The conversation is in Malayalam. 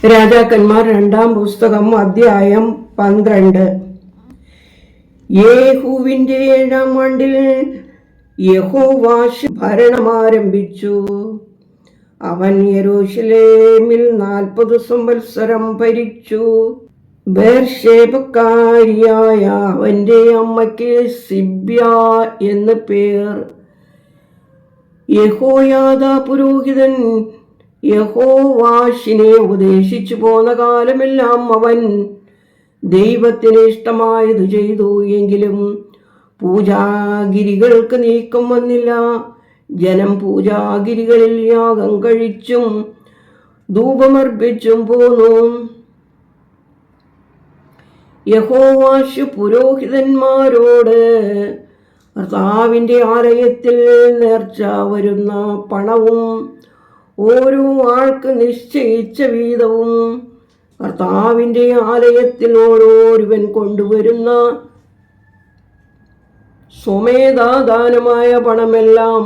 രാജാക്കന്മാർ 2-ാം പുസ്തകം അധ്യായം 12. യേഹൂവിന്റെ 7-ാം ആണ്ടിൽ യഹോവാശ് ഭരണമാരംഭിച്ചു. അവൻ യെരൂശലേമിൽ 40 സംവത്സരം ഭരിച്ചു. ബേർശേബക്കാരിയായ അവന്റെ അമ്മയ്ക്ക് സിബ്യാ എന്ന് പേർ. യഹോയാദാ പുരോഹിതൻ യഹോവാശിനെ ഉപദേശിച്ചു പോന്ന കാലമെല്ലാം അവൻ ദൈവത്തിന് ഇഷ്ടമായത് ചെയ്തു. എങ്കിലും പൂജാഗിരികൾക്ക് നീക്കം വന്നില്ല. ജനം പൂജാഗിരികളിൽ യാഗം കഴിച്ചും ധൂപമർപ്പിച്ചും പോന്നു. യഹോവാശ് പുരോഹിതന്മാരോട്, കർത്താവിന്റെ ആലയത്തിൽ നേർച്ച വരുന്ന പണവും ഓരോ ആൾക്ക് നിശ്ചയിച്ച വീതവും കർത്താവിന്റെ ആലയത്തിൽ ഓരോരുവൻ കൊണ്ടുവരുന്ന സ്വമേധാദാനമായ പണമെല്ലാം